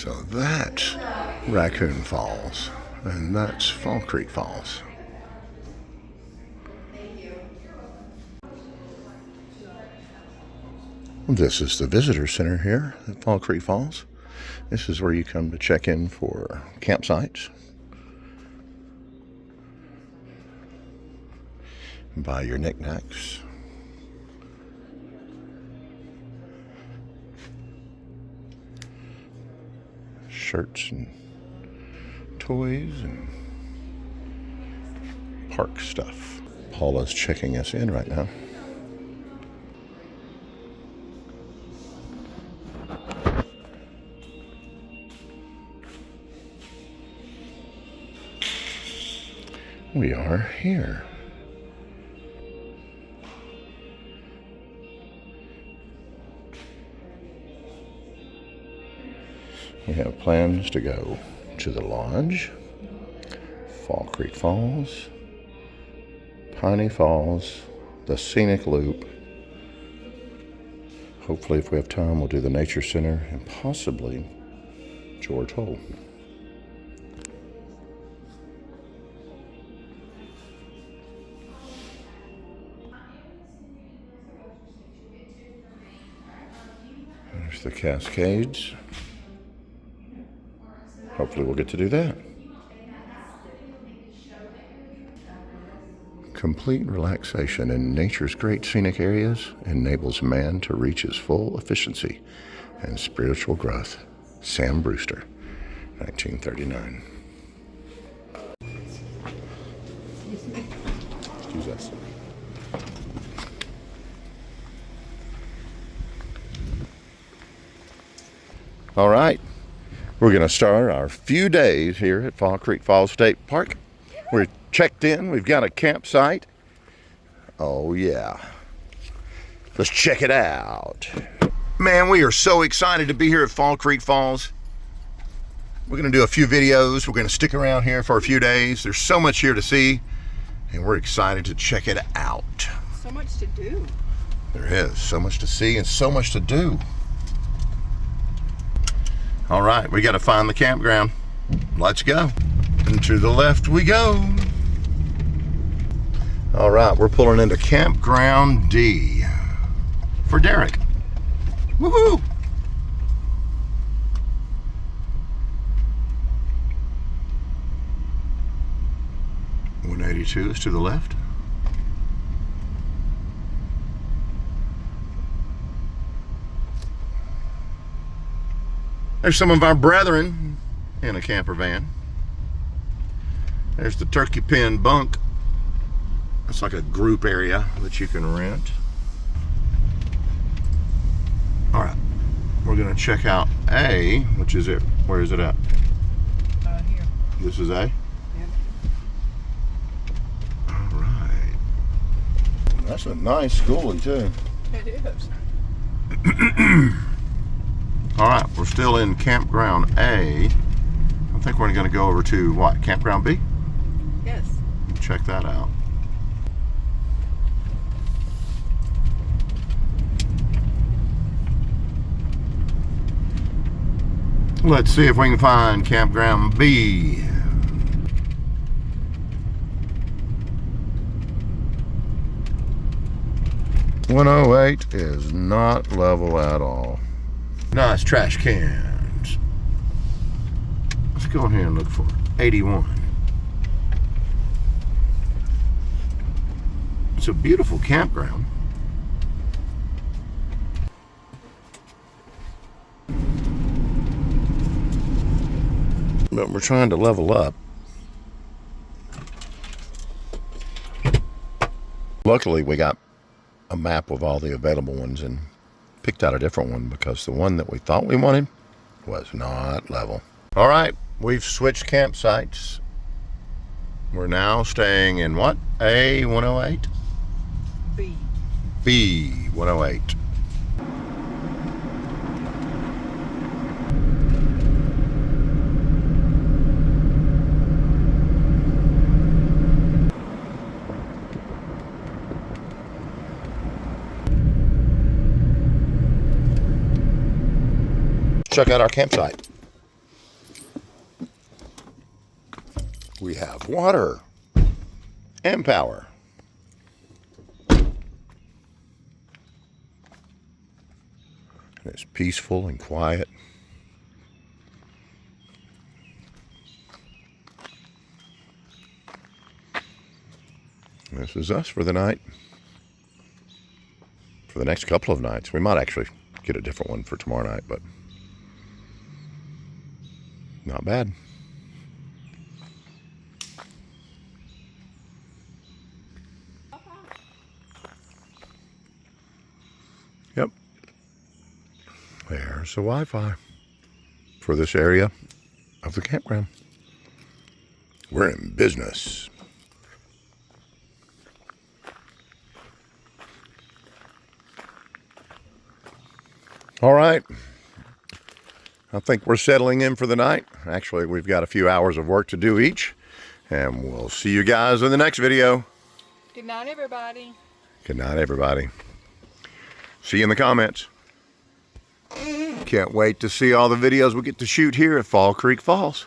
So that's Raccoon Falls, and that's Fall Creek Falls. This is the visitor center here at Fall Creek Falls. This is where you come to check in for campsites, buy your knickknacks, shirts and toys and park stuff. Paula's checking us in right now. We are here. We have plans to go to the lodge, Fall Creek Falls, Piney Falls, the Scenic Loop. Hopefully, if we have time, we'll do the Nature Center and possibly George Hole. There's the Cascades. Hopefully we'll get to do that. Complete relaxation in nature's great scenic areas enables man to reach his full efficiency and spiritual growth. Sam Brewster, 1939. Excuse us. All right. We're going to start our few days here at Fall Creek Falls State Park. We're checked in. We've got a campsite. Oh, yeah. Let's check it out. Man, we are so excited to be here at Fall Creek Falls. We're going to do a few videos. We're going to stick around here for a few days. There's so much here to see, and we're excited to check it out. So much to do. There is so much to see and so much to do. All right, we got to find the campground. Let's go. And to the left we go. All right, we're pulling into Campground D for Derek. Woohoo! $182 is to the left. There's some of our brethren in a camper van. There's the turkey pen bunk. It's like a group area that you can rent. All right, we're gonna check out A, which is it. Where is it at? Here. This is A? Yeah. All right. That's a nice schoolie too. It is. All right, we're still in Campground A. I think we're going to go over to what, Campground B? Yes. Check that out. Let's see if we can find Campground B. $108 is not level at all. Nice trash cans. Let's go in here and look for 81. It's a beautiful campground. But we're trying to level up. Luckily, we got a map of all the available ones and picked out a different one because the one that we thought we wanted was not level. All right, we've switched campsites. We're now staying in what? A108? B. B108. Check out our campsite. We have water and power. It's peaceful and quiet. This is us for the night. For the next couple of nights. We might actually get a different one for tomorrow night, but not bad. Yep. There's the Wi-Fi for this area of the campground. We're in business. All right. I think we're settling in for the night. Actually, we've got a few hours of work to do each, and we'll see you guys in the next video. Good night, everybody. Good night, everybody. See you in the comments. Can't wait to see all the videos we get to shoot here at Fall Creek Falls.